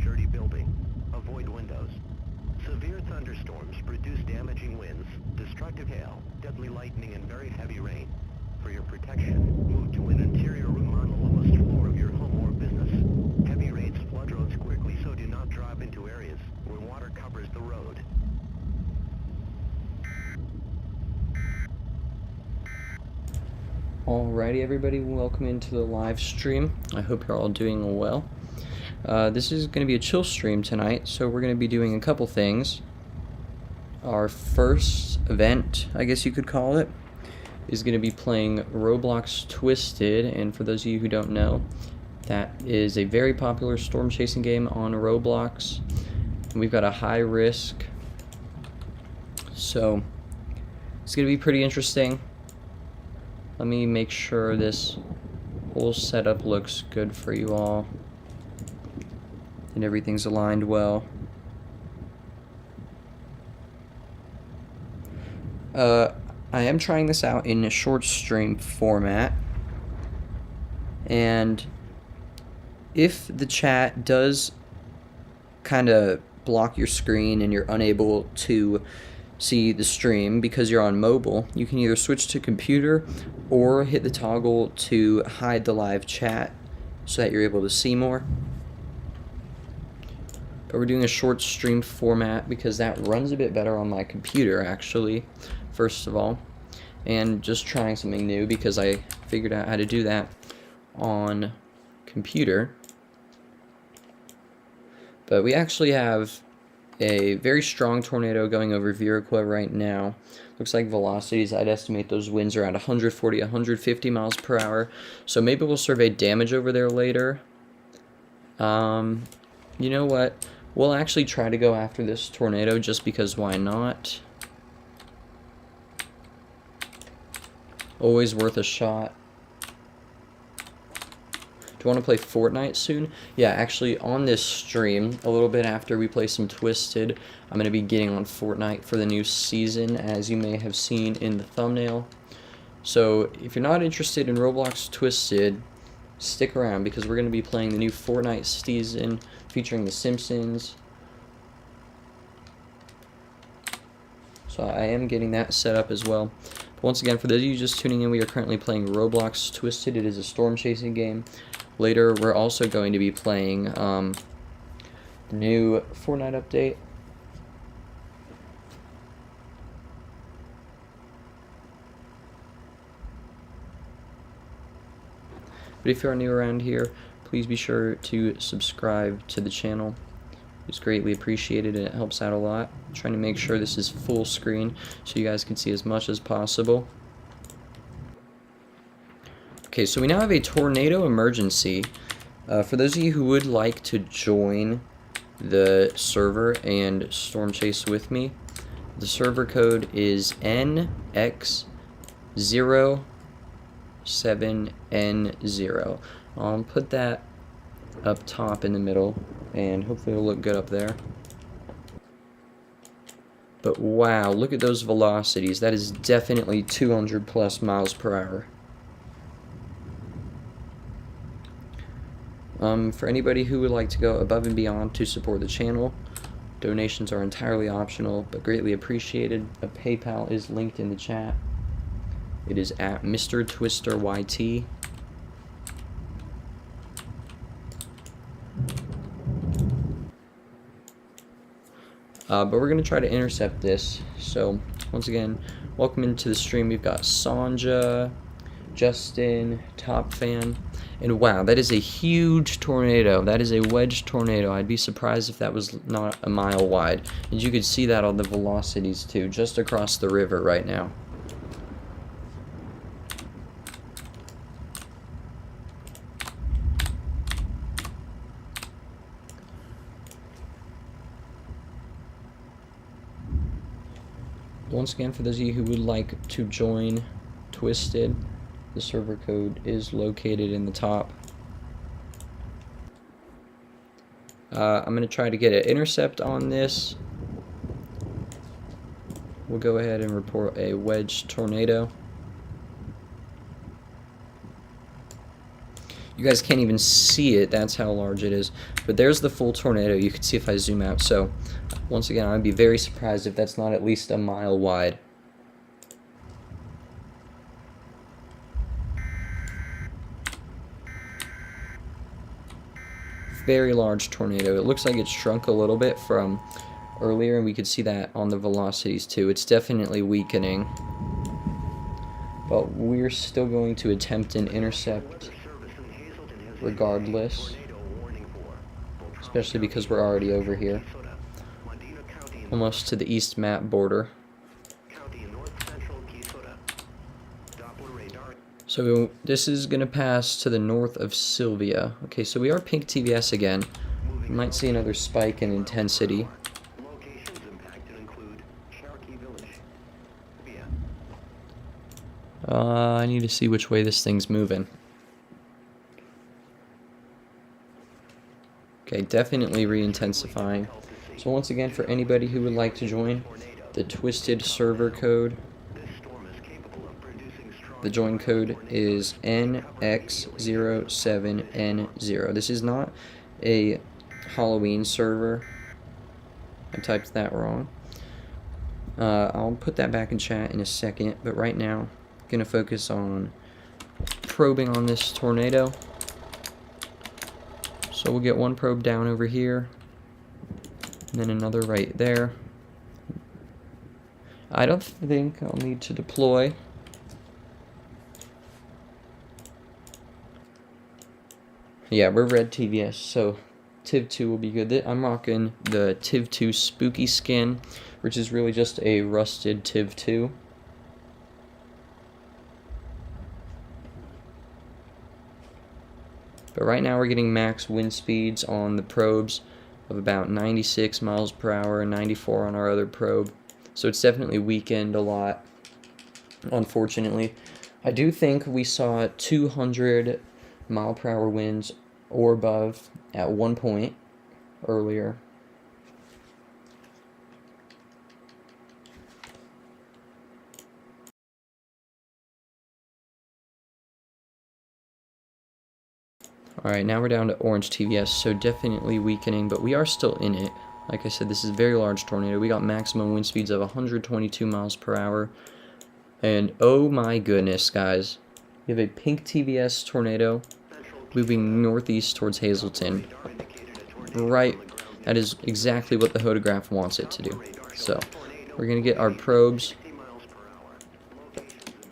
sturdy building. Avoid windows. Severe thunderstorms produce damaging winds, destructive hail, deadly lightning, and very heavy rain. For your protection, move to an interior room on the lowest floor of your home or business. Heavy rains flood roads quickly, so do not drive into areas where water covers the road. Alrighty everybody, welcome into the live stream. I hope you're all doing well. This is going to be a chill stream tonight, so we're going to be doing a couple things. Our first event, I guess you could call it, is going to be playing Roblox Twisted, and for those of you who don't know, that is a very popular storm chasing game on Roblox. And we've got a high risk, so it's going to be pretty interesting. Let me make sure this whole setup looks good for you all and everything's aligned well. I am trying this out in a short stream format, and if the chat does kind of block your screen and you're unable to see the stream because you're on mobile, you can either switch to computer or hit the toggle to hide the live chat so that you're able to see more. But we're doing a short stream format because that runs a bit better on my computer, actually, first of all, and just trying something new because I figured out how to do that on computer. But we actually have a very strong tornado going over Viroqua right now. Looks like velocities, I'd estimate those winds are at 140, 150 miles per hour. So maybe we'll survey damage over there later. You know what? We'll actually try to go after this tornado just because why not? Always worth a shot. Do you want to play Fortnite soon? Yeah, actually on this stream, a little bit after we play some Twisted, I'm going to be getting on Fortnite for the new season, as you may have seen in the thumbnail. So if you're not interested in Roblox Twisted, stick around because we're going to be playing the new Fortnite season featuring The Simpsons. So I am getting that set up as well. But once again, for those of you just tuning in, we are currently playing Roblox Twisted. It is a storm chasing game. Later, we're also going to be playing the new Fortnite update. But if you are new around here, please be sure to subscribe to the channel. It's greatly appreciated and it helps out a lot. I'm trying to make sure this is full screen so you guys can see as much as possible. Okay, so we now have a tornado emergency. For those of you who would like to join the server and storm chase with me, the server code is NX07N0. I'll put that up top in the middle, and hopefully it'll look good up there. But wow, look at those velocities. That is definitely 200 plus miles per hour. For anybody who would like to go above and beyond to support the channel, donations are entirely optional but greatly appreciated. A PayPal is linked in the chat. It is at Mr. Twister YT. But we're going to try to intercept this. So, once again, welcome into the stream. We've got Sanja, Justin, Top Fan, and wow, that is a huge tornado. That is a wedge tornado. I'd be surprised if that was not a mile wide. And you could see that on the velocities too, just across the river right now. Once again, for those of you who would like to join Twisted, the server code is located in the top. I'm going to try to get an intercept on this. We'll go ahead and report a wedge tornado. You guys can't even see it, that's how large it is. But there's the full tornado. You can see if I zoom out. So, once again, I'd be very surprised if that's not at least a mile wide. Very large tornado. It looks like it shrunk a little bit from earlier, and we could see that on the velocities too. It's definitely weakening. But we're still going to attempt an intercept regardless, especially because we're already over here, almost to the east map border. So this is going to pass to the north of Sylvia. Okay, so we are pink TVS again. We might see another spike in intensity. I need to see which way this thing's moving. Okay, definitely re-intensifying. So once again, for anybody who would like to join, the Twisted server code, the join code is NX07N0. This is not a Halloween server. I typed that wrong. I'll put that back in chat in a second, but right now, I'm going to focus on probing on this tornado. So we'll get one probe down over here, and then another right there. I don't think I'll need to deploy. Yeah, we're red TVS, so TIV2 will be good. I'm rocking the TIV2 Spooky skin, which is really just a rusted TIV2. But right now we're getting max wind speeds on the probes of about 96 miles per hour and 94 on our other probe. So it's definitely weakened a lot, unfortunately. I do think we saw 200 mile per hour winds or above at one point earlier. Alright, now we're down to orange TVS, so definitely weakening, but we are still in it. Like I said, this is a very large tornado. We got maximum wind speeds of 122 miles per hour. And oh my goodness, guys. We have a pink TVS tornado moving northeast towards Hazleton. Right, that is exactly what the hodograph wants it to do. So, we're going to get our probes,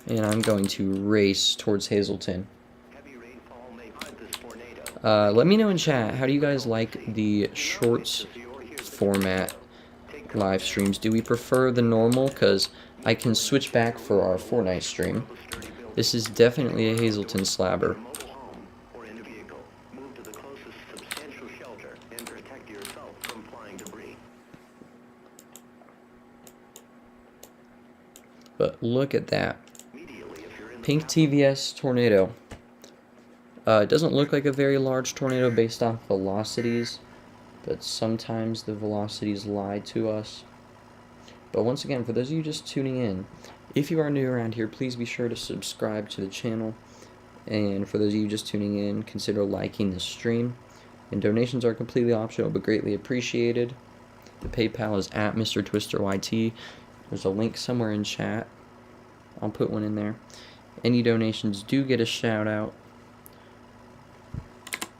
and I'm going to race towards Hazleton. Let me know in chat, how do you guys like the shorts format live streams? Do we prefer the normal? Because I can switch back for our Fortnite stream. This is definitely a Hazleton slabber. But look at that. Pink TVS tornado. It doesn't look like a very large tornado based off velocities, but sometimes the velocities lie to us. But once again, for those of you just tuning in, if you are new around here, please be sure to subscribe to the channel. And for those of you just tuning in, consider liking the stream. And donations are completely optional, but greatly appreciated. The PayPal is at Mr. Twister YT. There's a link somewhere in chat. I'll put one in there. Any donations do get a shout out,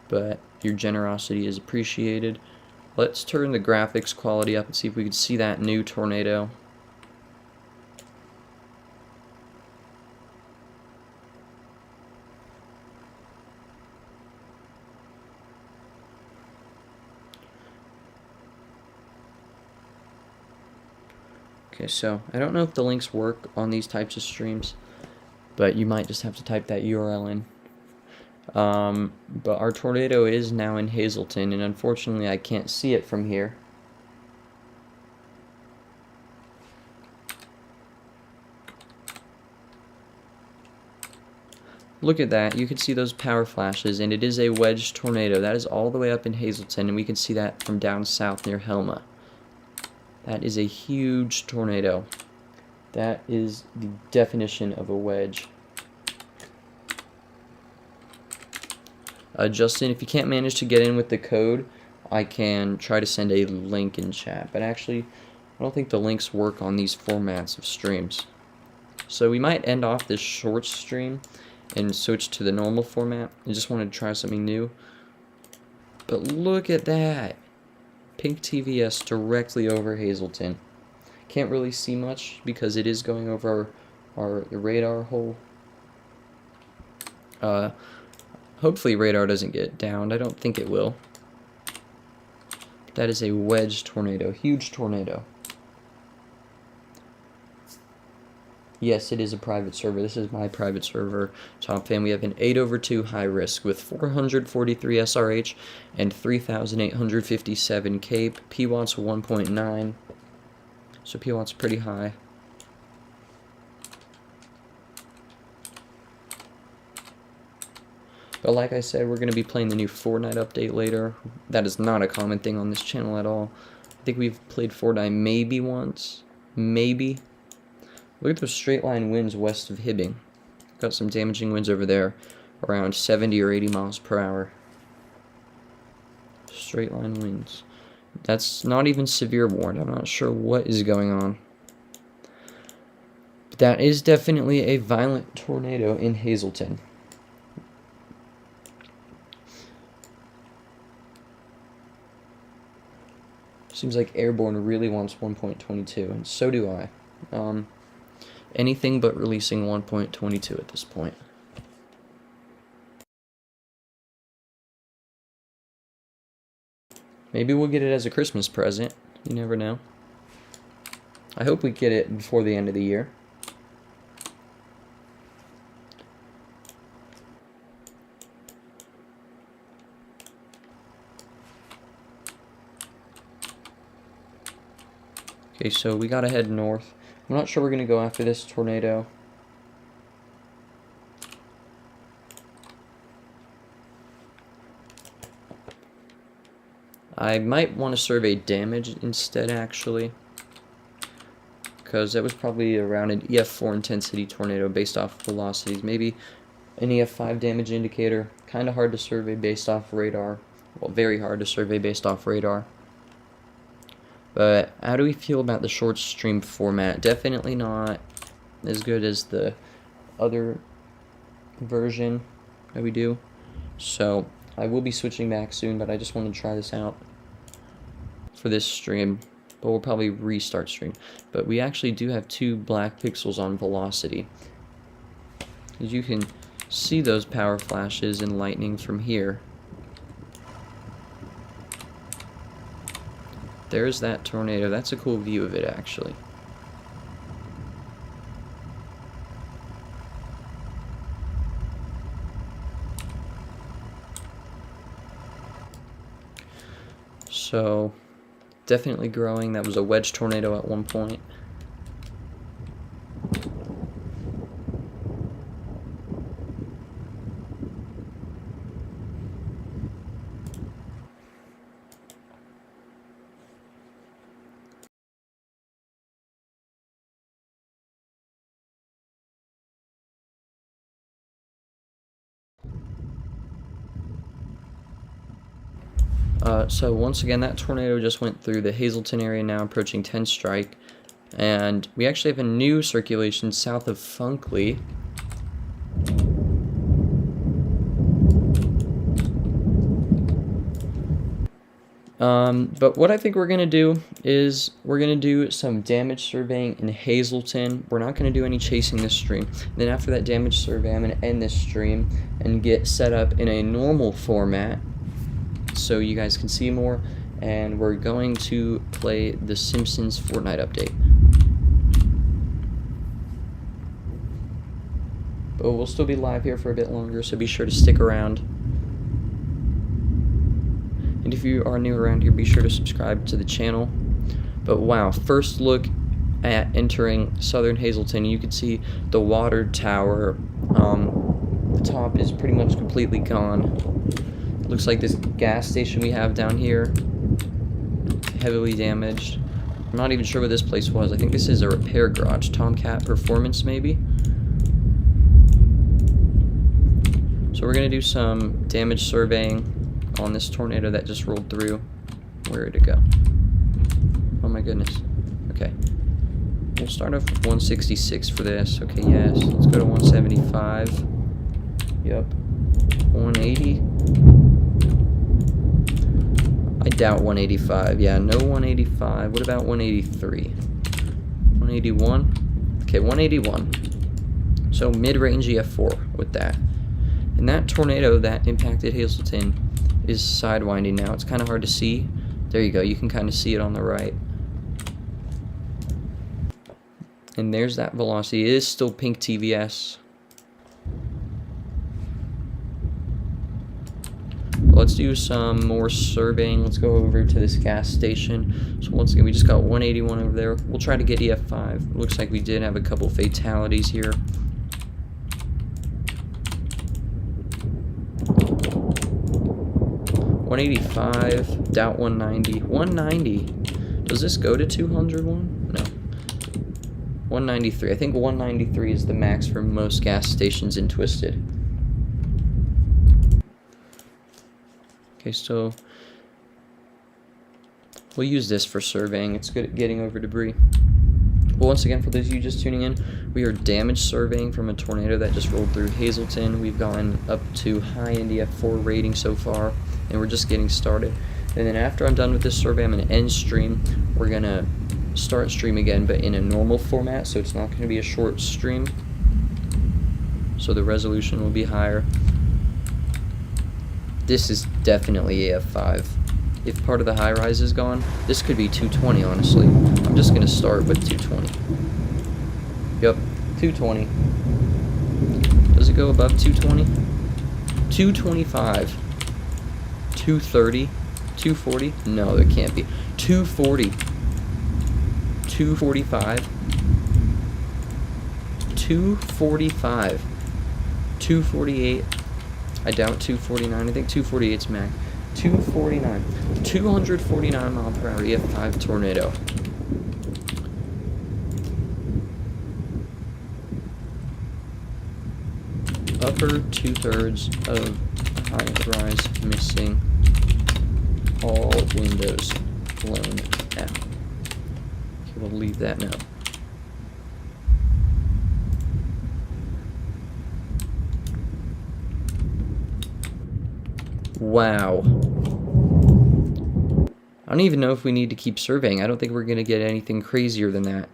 but your generosity is appreciated. Let's turn the graphics quality up and see if we can see that new tornado. Okay, so I don't know if the links work on these types of streams, but you might just have to type that URL in. But our tornado is now in Hazleton, and unfortunately I can't see it from here. Look at that, you can see those power flashes, and it is a wedge tornado. That is all the way up in Hazleton, and we can see that from down south near Helma. That is a huge tornado. That is the definition of a wedge. Justin, if you can't manage to get in with the code, I can try to send a link in chat. But actually, I don't think the links work on these formats of streams. So we might end off this short stream and switch to the normal format. I just wanted to try something new. But look at that. Pink TVS directly over Hazleton. Can't really see much because it is going over the radar hole. Hopefully radar doesn't get downed. I don't think it will. That is a wedge tornado. Huge tornado. Yes, it is a private server. This is my private server, Top Fan. We have an 8/2 high risk with 443 SRH and 3,857 CAPE. PWAT's 1.9, so PWAT's pretty high. But like I said, we're going to be playing the new Fortnite update later. That is not a common thing on this channel at all. I think we've played Fortnite maybe once. Maybe. Look at those straight line winds west of Hibbing. Got some damaging winds over there, around 70 or 80 miles per hour. Straight line winds. That's not even severe warned. I'm not sure what is going on. But that is definitely a violent tornado in Hazleton. Seems like Airborne really wants 1.22, and so do I. Anything but releasing 1.22 at this point. Maybe we'll get it as a Christmas present. You never know. I hope we get it before the end of the year. Okay, so we gotta head north. I'm not sure we're gonna go after this tornado. I might want to survey damage instead, actually, because that was probably around an EF4 intensity tornado based off velocities. Maybe an EF5 damage indicator. Kind of hard to survey based off radar. Well, very hard to survey based off radar. But how do we feel about the short stream format? Definitely not as good as the other version that we do. So I will be switching back soon, but I just want to try this out for this stream. But we'll probably restart stream. But we actually do have 2 black pixels on velocity. As you can see those power flashes and lightning from here. There's that tornado. That's a cool view of it, actually. So, definitely growing. That was a wedge tornado at one point. So once again, that tornado just went through the Hazleton area, now approaching 10 strike. And we actually have a new circulation south of Funkley. But what I think we're going to do is we're going to do some damage surveying in Hazleton. We're not going to do any chasing this stream. Then after that damage survey, I'm going to end this stream and get set up in a normal format so you guys can see more, and we're going to play the Simpsons Fortnite update. But we'll still be live here for a bit longer, so be sure to stick around. And if you are new around here, be sure to subscribe to the channel. But wow, first look at entering Southern Hazleton. You can see the water tower. The top is pretty much completely gone. Looks like this gas station we have down here, heavily damaged. I'm not even sure what this place was. I think this is a repair garage. Tomcat Performance, maybe? So So we're going to do some damage surveying on this tornado that just rolled through. Where did it go? Oh my goodness. Okay. We'll start off with 166 for this. Okay, yes. Let's go to 175. Yep. 180. I doubt 185. Yeah, no 185. What about 183? 181? Okay, 181. So mid-range EF4 with that. And that tornado that impacted Hazleton is sidewinding now. It's kind of hard to see. There you go. You can kind of see it on the right. And there's that velocity. It is still pink TVS. Let's do some more surveying. Let's go over to this gas station. So once again, we just got 181 over there. We'll try to get EF5. Looks like we did have a couple fatalities here. $185, doubt 190. 190. Does this go to 201? No. 193. I think 193 is the max for most gas stations in Twisted. Okay, so we'll use this for surveying. It's good at getting over debris. But once again, for those of you just tuning in, we are damage surveying from a tornado that just rolled through Hazleton. We've gone up to high EF4 rating so far, and we're just getting started. And then after I'm done with this survey, I'm going to end stream. We're going to start stream again, but in a normal format, so it's not going to be a short stream. So the resolution will be higher. This is definitely EF5. If part of the high rise is gone, this could be 220, honestly. I'm just going to start with 220. Yep, 220. Does it go above 220? 225. 230. 240? No, there can't be. 240. 245. 245. 248. I doubt 249. I think 248's max. 249. 249 mile per hour EF5 tornado. Upper 2/3 of high rise missing. All windows blown out. Okay, we'll leave that now. Wow. I don't even know if we need to keep surveying. I don't think we're going to get anything crazier than that.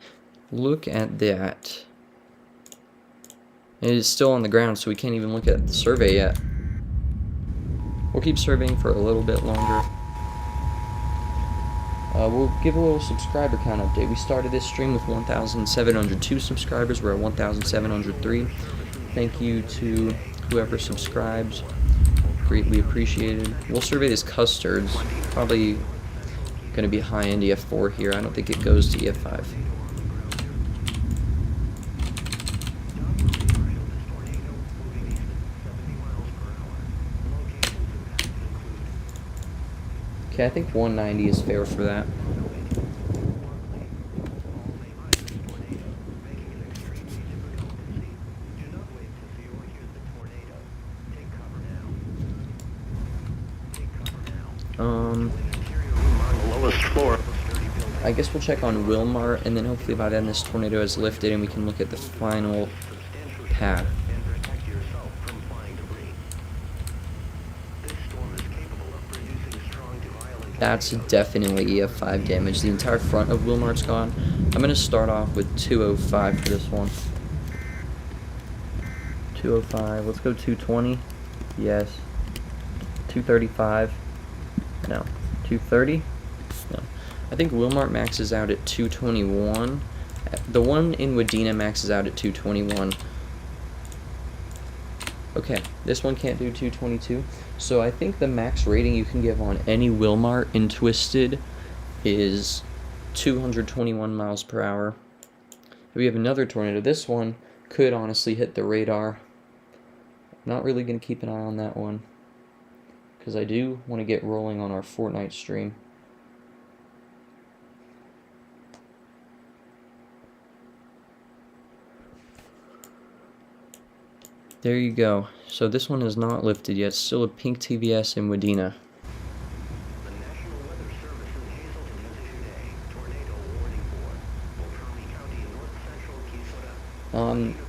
Look at that. It is still on the ground, so we can't even look at the survey yet. We'll keep surveying for a little bit longer. We'll give a little subscriber count update. We started this stream with 1,702 subscribers. We're at 1,703. Thank you to whoever subscribes. Greatly appreciated. We'll survey this Custards. Probably going to be high-end EF4 here. I don't think it goes to EF5. Okay, I think 190 is fair for that. I guess we'll check on Wilmar, and then hopefully by then this tornado is lifted and we can look at the final path. That's definitely EF5 damage. The entire front of Wilmar's gone. I'm going to start off with 205 for this one. 205. Let's go 220. Yes. 235. No. 230. No. I think Wilmar maxes out at 221. The one in Wadena maxes out at 221. Okay, this one can't do 222. So I think the max rating you can give on any Wilmar in Twisted is 221 miles per hour. We have another tornado. This one could honestly hit the radar. I'm not really going to keep an eye on that one, because I do want to get rolling on our Fortnite stream. there you go. So this one is not lifted yet. Still a pink TVS in Wadena. The National Weather Service in Hazleton has issued a tornado warning for Beltrami County in north-central Keysota.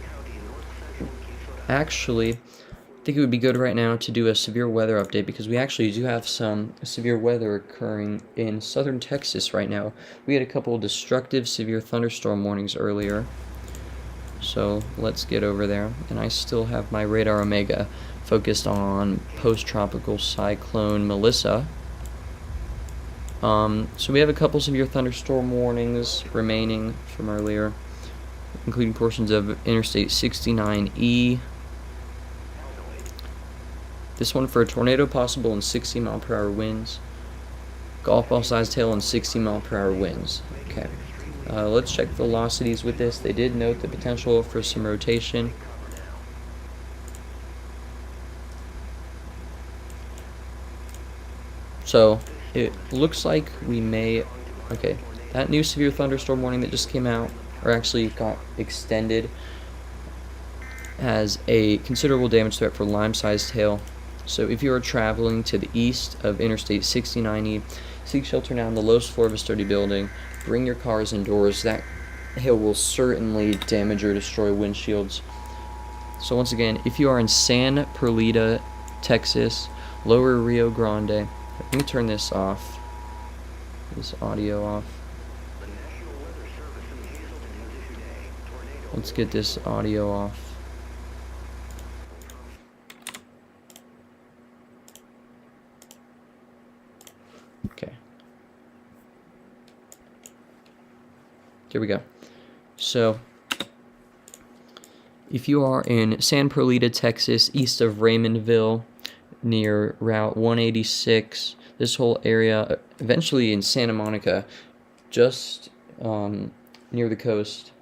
County in north-central Keysota. Actually, I think it would be good right now to do a severe weather update because we actually do have some severe weather occurring in southern Texas right now. We had a couple of destructive severe thunderstorm warnings earlier. So let's get over there. And I still have my radar Omega focused on post-tropical cyclone Melissa. So we have a couple severe thunderstorm warnings remaining from earlier, including portions of Interstate 69E. This one for a tornado possible in 60-mile-per-hour winds. Golf ball-sized hail and 60-mile-per-hour winds. Okay. Let's check velocities with this. They did note the potential for some rotation. So it looks like we may... Okay, that new severe thunderstorm warning that just came out, or actually got extended, has a considerable damage threat for lime-sized hail. So if you are traveling to the east of Interstate 69E, seek shelter now on the lowest floor of a sturdy building. Bring your cars indoors. That hail will certainly damage or destroy windshields. So once again, if you are in San Perlita, Texas, Lower Rio Grande, let me turn this off. This audio off. Let's get this audio off. Okay. Here we go. So, if you are in San Perlita, Texas, east of Raymondville, near Route 186, this whole area, eventually in Santa Monica, just near the coast,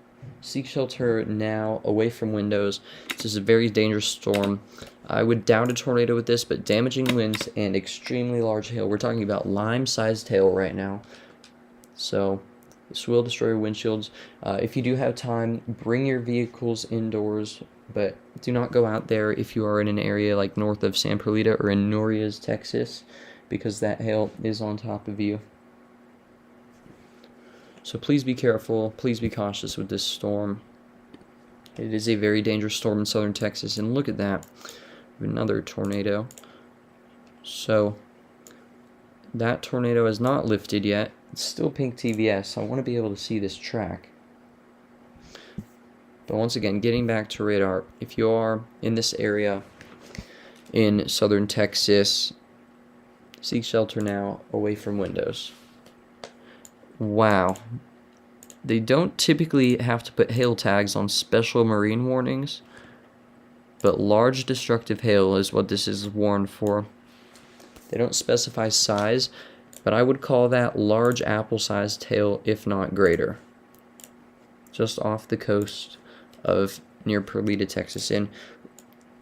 seek shelter now away from windows. This is a very dangerous storm. I would doubt a tornado with this, but damaging winds and extremely large hail. We're talking about lime-sized hail right now. So this will destroy your windshields. If you do have time, bring your vehicles indoors, but do not go out there if you are in an area like north of San Perlita or in Norias, Texas, because that hail is on top of you. So please be careful, please be cautious with this storm. It is a very dangerous storm in southern Texas, and look at that. Another tornado. So that tornado has not lifted yet. It's still pink TVS. I want to be able to see this track. But once again, getting back to radar, if you are in this area in southern Texas, seek shelter now away from windows. Wow. They don't typically have to put hail tags on special marine warnings, but large destructive hail is what this is warned for. They don't specify size, but I would call that large apple-sized hail, if not greater. Just off the coast of near Perlita, Texas. And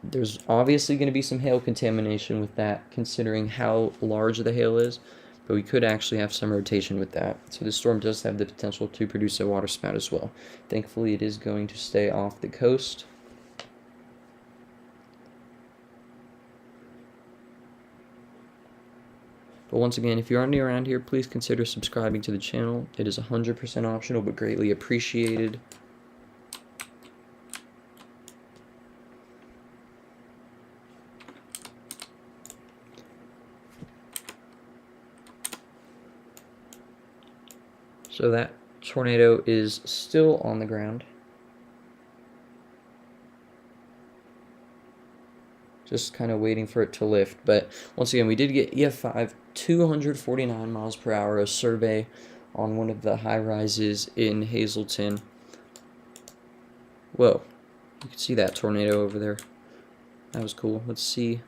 there's obviously going to be some hail contamination with that, considering how large the hail is, but we could actually have some rotation with that. So this storm does have the potential to produce a water spout as well. Thankfully, it is going to stay off the coast. But once again, if you are new around here, please consider subscribing to the channel. It is 100% optional, but greatly appreciated. So that tornado is still on the ground. Just kind of waiting for it to lift. But once again, we did get EF5, 249 miles per hour, a survey on one of the high rises in Hazleton. Whoa, you can see that tornado over there. That was cool. Let's see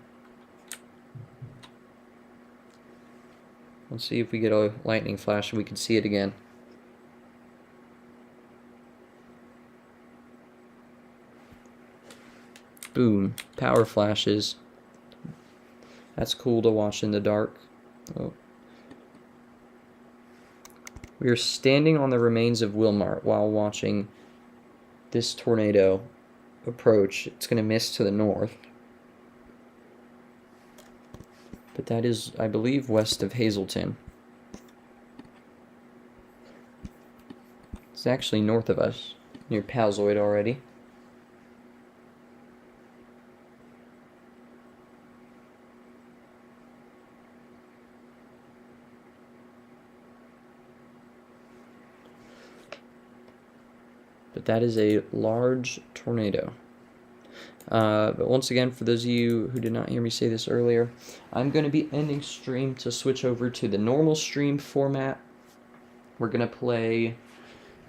if we get a lightning flash and we can see it again. Boom, power flashes. That's cool to watch in the dark. Oh. We are standing on the remains of Wilmart while watching this tornado approach, it's going to miss to the north. But that is, I believe, west of Hazleton. It's actually north of us, near Palzoid already. But that is a large tornado. But once again, for those of you who did not hear me say this earlier, I'm going to be ending stream to switch over to the normal stream format. We're going to play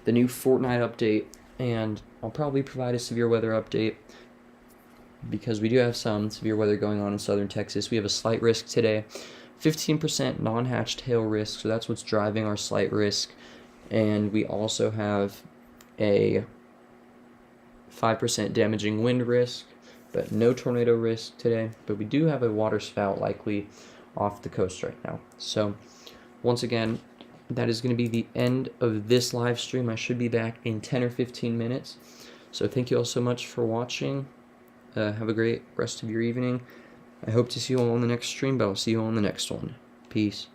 the new Fortnite update, and I'll probably provide a severe weather update because we do have some severe weather going on in southern Texas. We have a slight risk today, 15% non-hatched hail risk, so that's what's driving our slight risk. And we also have a 5% damaging wind risk, but no tornado risk today. But we do have a water spout likely off the coast right now. So once again, that is going to be the end of this live stream. I should be back in 10 or 15 minutes. So thank you all so much for watching. Have a great rest of your evening. I hope to see you all on the next stream, but I'll see you all on the next one. Peace.